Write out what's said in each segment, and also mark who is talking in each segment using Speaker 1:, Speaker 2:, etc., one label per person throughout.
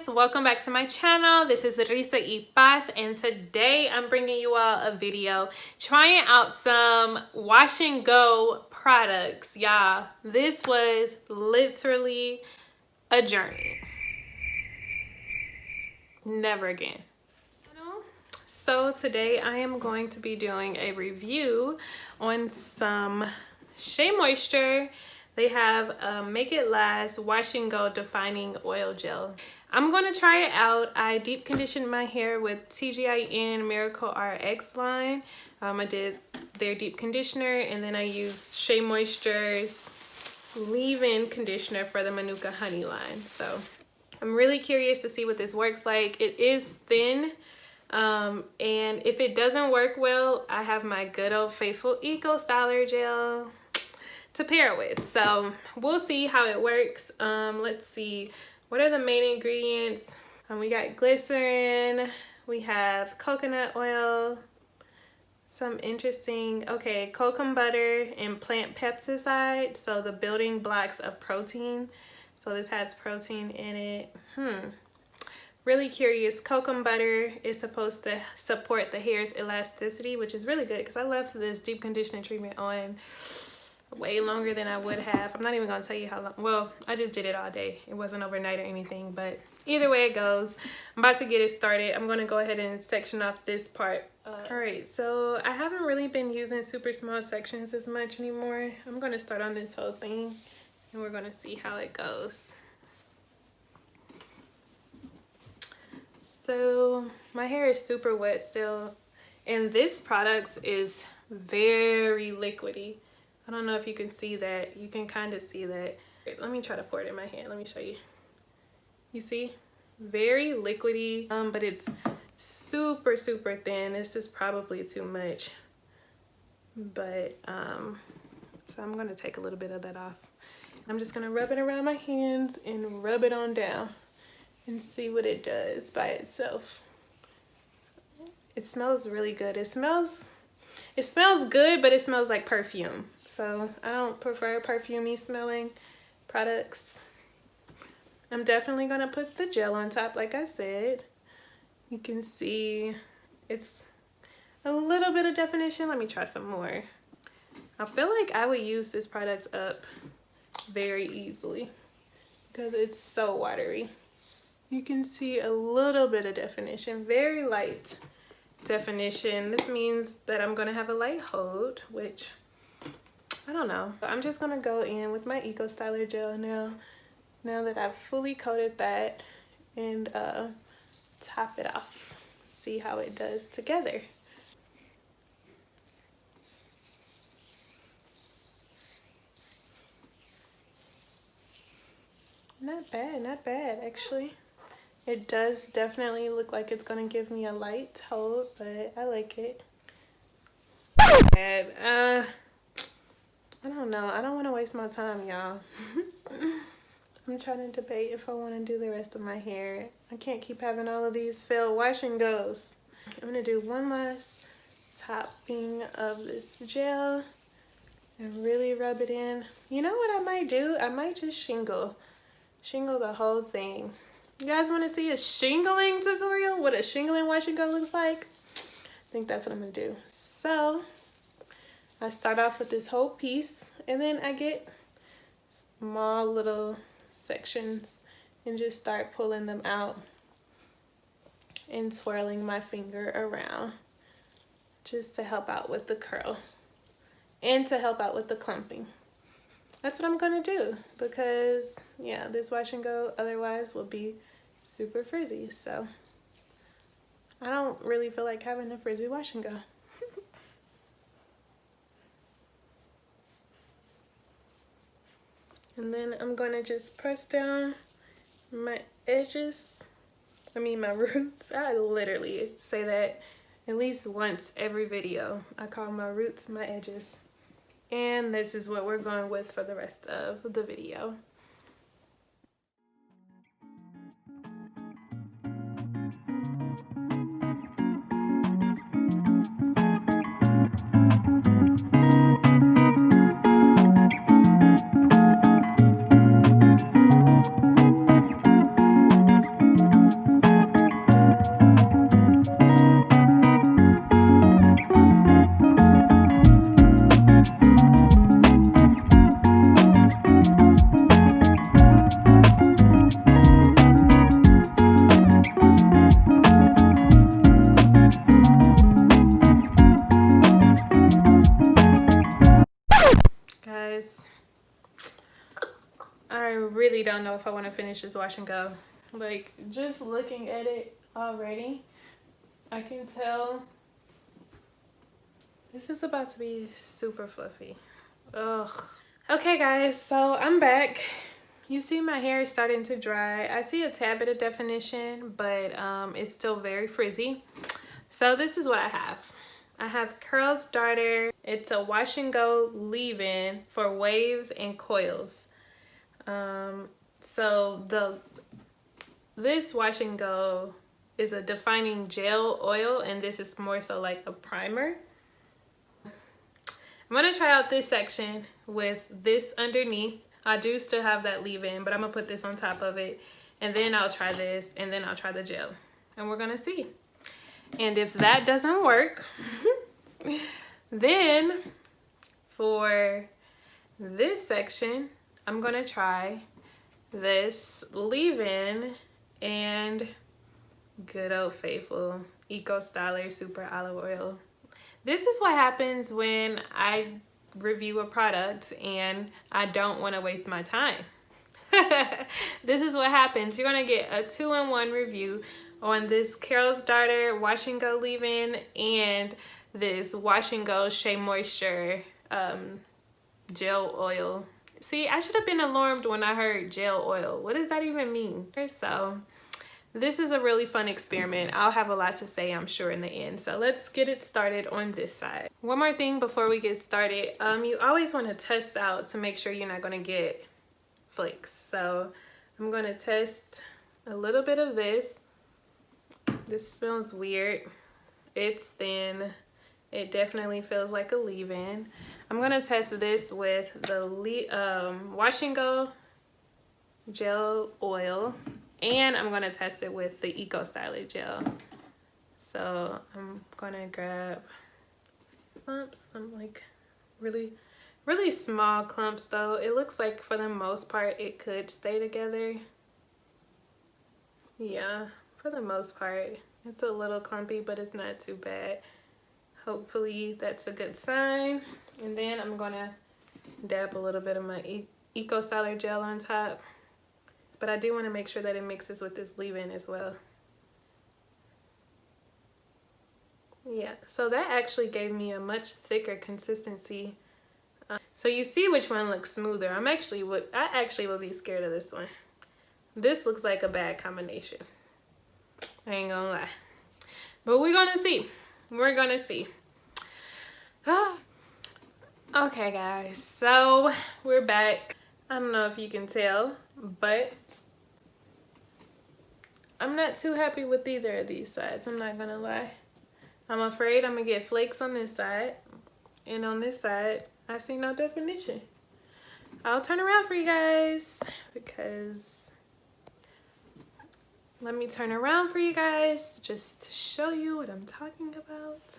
Speaker 1: guys, welcome back to my channel. This is Risa y Paz, and today I'm bringing you all a video trying out some wash and go products. Y'all, this was literally a journey. Never again. So today I am going to be doing a review on some Shea Moisture. They have Make It Last Wash and Go Defining Oil Gel. I'm going to try it out. I deep conditioned my hair with TGIN Miracle RX line. I did their deep conditioner, and then I used Shea Moisture's leave-in conditioner for the Manuka Honey line. So I'm really curious to see what this works like. It is thin. And if it doesn't work well, I have my good old faithful Eco Styler gel to pair it with. So we'll see how it works. Let's see, what are the main ingredients? We got glycerin, we have coconut oil, some interesting, cocoa butter and plant peptide, so the building blocks of protein. So this has protein in it. Really curious. Cocoa butter is supposed to support the hair's elasticity, which is really good because I left this deep conditioning treatment on way longer than I would have. I'm not even gonna tell you how long. Well, I just did it all day. It wasn't overnight or anything, but either way it goes, I'm about to get it started. I'm gonna go ahead and section off this part. All right, so I haven't really been using super small sections as much anymore. I'm gonna start on this whole thing and we're gonna see how it goes. So my hair is super wet still, and this product is very liquidy. I don't know if you can see that. You can kind of see that. Let me try to pour it in my hand. Let me show you. You see? Very liquidy, but it's super, super thin. This is probably too much. But, so I'm gonna take a little bit of that off. I'm just gonna rub it around my hands and rub it on down and see what it does by itself. It smells really good. It smells good, but it smells like perfume. So I don't prefer perfumey smelling products. I'm definitely gonna put the gel on top, like I said. You can see it's a little bit of definition. Let me try some more. I feel like I would use this product up very easily because it's so watery. You can see a little bit of definition, very light definition. This means that I'm gonna have a light hold, which I don't know. I'm just gonna go in with my Eco Styler gel now that I've fully coated that, and top it off. See how it does together. Not bad actually. It does definitely look like it's gonna give me a light hold, but I like it. And I don't know. I don't want to waste my time, y'all. I'm trying to debate if I want to do the rest of my hair. I can't keep having all of these failed wash and goes. I'm gonna do one last topping of this gel and really rub it in. You know what I might do? I might just shingle the whole thing. You guys want to see a shingling tutorial? What a shingling wash and go looks like? I think that's what I'm gonna do. So I start off with this whole piece, and then I get small little sections and just start pulling them out and twirling my finger around just to help out with the curl and to help out with the clumping. That's what I'm gonna do because, yeah, this wash and go otherwise will be super frizzy. So I don't really feel like having a frizzy wash and go. And then I'm gonna just press down my edges. My roots. I literally say that at least once every video. I call my roots my edges. And this is what we're going with for the rest of the video. I really don't know if I want to finish this wash and go. Like, just looking at it already, I can tell this is about to be super fluffy. Ugh. Okay guys, so I'm back. You see my hair is starting to dry. I see a tad bit of definition, but it's still very frizzy. So this is what I have. I have Curl Starter. It's a wash and go leave-in for waves and coils. This wash and go is a defining gel oil, and this is more so like a primer. I'm gonna try out this section with this underneath. I do still have that leave-in, but I'm gonna put this on top of it, and then I'll try this, and then I'll try the gel, and we're gonna see. And if that doesn't work, then for this section, I'm gonna try this leave-in and good old faithful Eco Styler Super Olive Oil. This is what happens when I review a product and I don't want to waste my time. This is what happens. You're gonna get a 2-in-1 review on this Curl Starter Wash and Go leave-in and this Wash and Go Shea Moisture gel oil. See, I should have been alarmed when I heard gel oil. What does that even mean? So this is a really fun experiment. I'll have a lot to say, I'm sure, in the end. So let's get it started on this side. One more thing before we get started. You always want to test out to make sure you're not going to get flakes. So I'm going to test a little bit of this. This smells weird. It's thin. It definitely feels like a leave-in. I'm going to test this with the Wash and Go gel oil. And I'm going to test it with the Eco Styler gel. So I'm going to grab clumps. Some like really small clumps though. It looks like for the most part it could stay together. Yeah, for the most part. It's a little clumpy, but it's not too bad. Hopefully that's a good sign. And then I'm going to dab a little bit of my Eco Styler gel on top. But I do want to make sure that it mixes with this leave-in as well. Yeah, so that actually gave me a much thicker consistency. So you see which one looks smoother. I actually would be scared of this one. This looks like a bad combination. I ain't gonna lie. But we're gonna see. We're gonna see. Okay guys, so we're back. I don't know if you can tell, but I'm not too happy with either of these sides. I'm not gonna lie. I'm afraid I'm gonna get flakes on this side, and on this side I see no definition. I'll turn around for you guys because let me turn around for you guys just to show you what I'm talking about.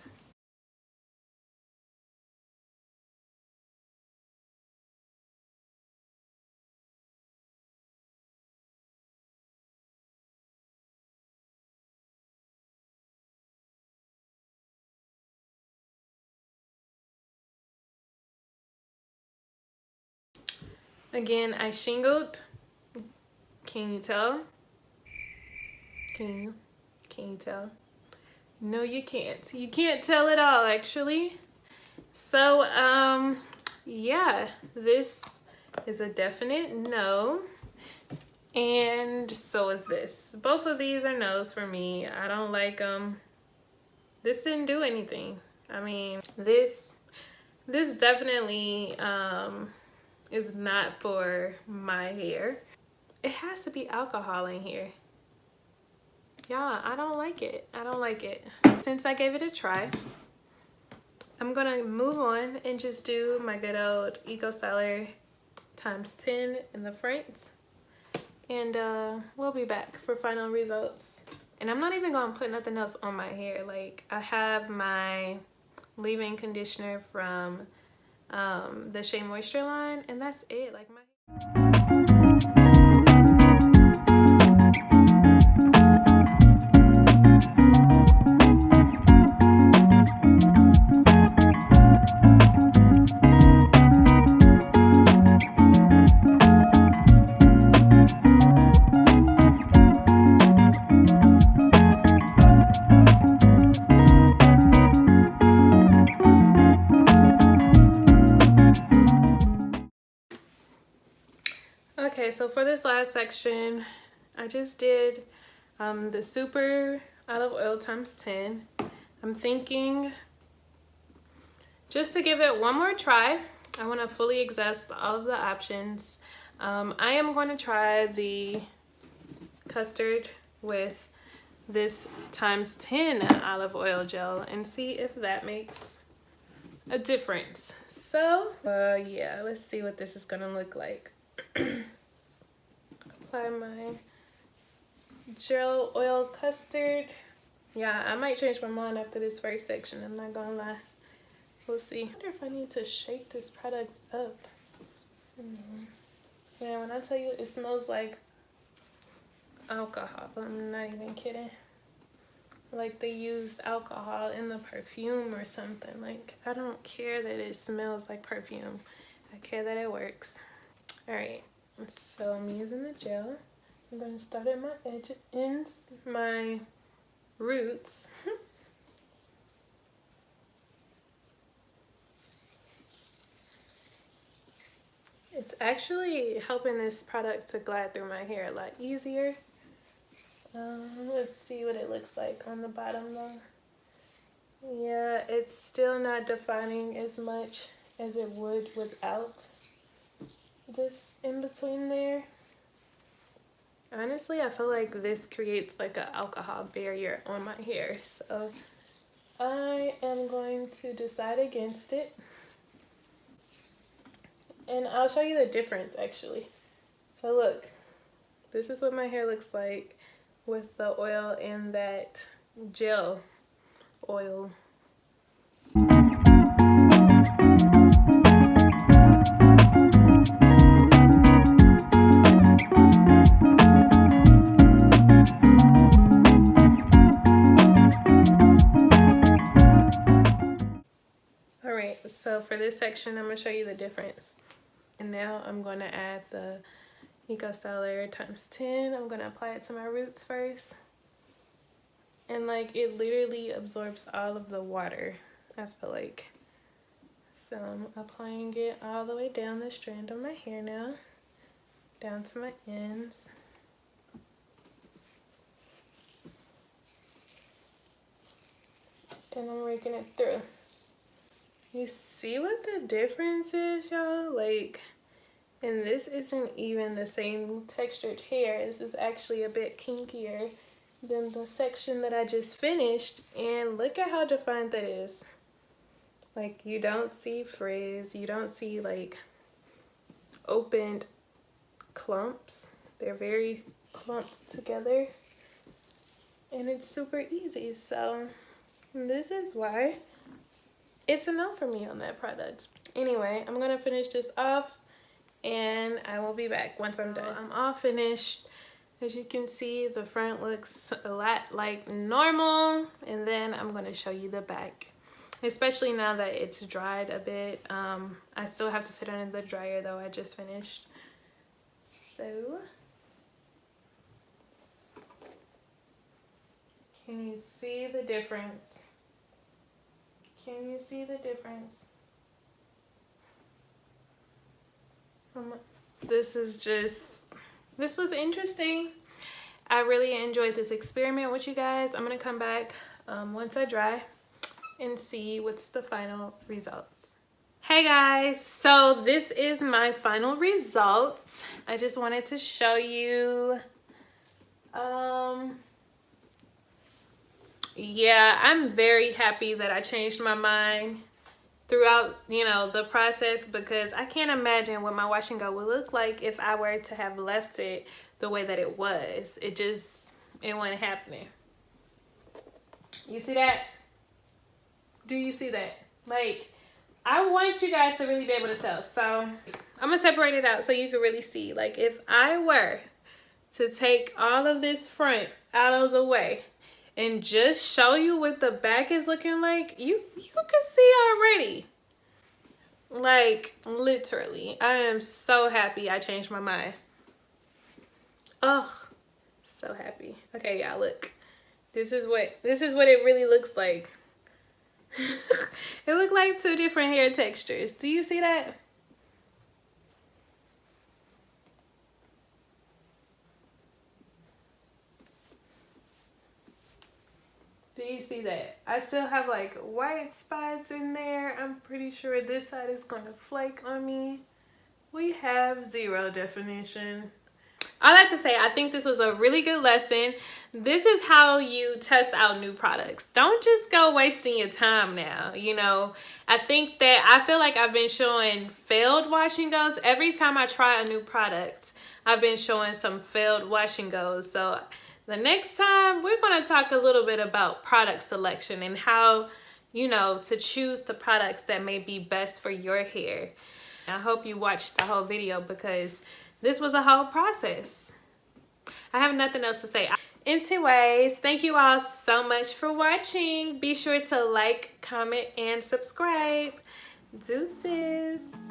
Speaker 1: Again, I shingled. Can you tell? Can you tell? No, you can't. You can't tell at all, actually. So, yeah, this is a definite no. And so is this. Both of these are no's for me. I don't like them. This didn't do anything. I mean, this definitely is not for my hair. It has to be alcohol in here. Yeah, I don't like it. I don't like it. Since I gave it a try, I'm gonna move on and just do my good old Eco Styler ×10 in the front. And we'll be back for final results. And I'm not even gonna put nothing else on my hair. Like, I have my leave-in conditioner from the Shea Moisture line, and that's it. Like, my Okay, so for this last section, I just did the Super Olive Oil times 10. I'm thinking just to give it one more try, I want to fully exhaust all of the options. I am going to try the custard with this times 10 olive oil gel and see if that makes a difference. So yeah, let's see what this is gonna look like. Apply my gel oil custard. Yeah, I might change my mind after this first section, I'm not gonna lie. We'll see. I wonder if I need to shake this product up. Yeah, when I tell you it smells like alcohol, I'm not even kidding. Like they used alcohol in the perfume or something. Like, I don't care that it smells like perfume. I care that it works. All right, so I'm using the gel. I'm gonna start at my ends, my roots. It's actually helping this product to glide through my hair a lot easier. Let's see what it looks like on the bottom though. Yeah, it's still not defining as much as it would without this in between there. Honestly, I feel like this creates like an alcohol barrier on my hair, so I am going to decide against it. And I'll show you the difference actually. So look, this is what my hair looks like with the oil and that gel oil. Alright, so for this section, I'm going to show you the difference. And now I'm going to add the Eco Styler times 10. I'm going to apply it to my roots first. And like it literally absorbs all of the water, I feel like. So I'm applying it all the way down the strand of my hair now, down to my ends. And I'm raking it through. You see what the difference is, y'all? Like, and this isn't even the same textured hair. This is actually a bit kinkier than the section that I just finished. And look at how defined that is. Like, you don't see frizz. You don't see like opened clumps. They're very clumped together. And it's super easy. So this is why it's a no for me on that product. Anyway, I'm gonna finish this off and I will be back once I'm done. I'm all finished. As you can see, the front looks a lot like normal, and then I'm gonna show you the back, especially now that it's dried a bit. I still have to sit under the dryer though. I just finished. So can you see the difference? Can you see the difference? This was interesting. I really enjoyed this experiment with you guys. I'm gonna come back once I dry and see what's the final results. Hey guys, so this is my final result. I just wanted to show you. Yeah, I'm very happy that I changed my mind throughout, you know, the process, because I can't imagine what my wash and go would look like if I were to have left it the way that it was. It wasn't happening. You see that? Do you see that? Like, I want you guys to really be able to tell. So I'm gonna separate it out so you can really see. Like, if I were to take all of this front out of the way and just show you what the back is looking like, you can see already. Like, literally, I am so happy I changed my mind. Oh, so happy. Okay, y'all, look. This is what it really looks like. It looked like two different hair textures. Do you see that? see that. I still have like white spots in there. I'm pretty sure this side is gonna flake on me. We have zero definition. All that to say, I think this was a really good lesson. This is how you test out new products. Don't just go wasting your time now. You know, I think that I feel like I've been showing failed wash and goes. Every time I try a new product, I've been showing some failed wash and goes. So the next time we're going to talk a little bit about product selection and how, you know, to choose the products that may be best for your hair. I hope you watched the whole video because this was a whole process. I have nothing else to say. Anyways, thank you all so much for watching. Be sure to like, comment, and subscribe. Deuces.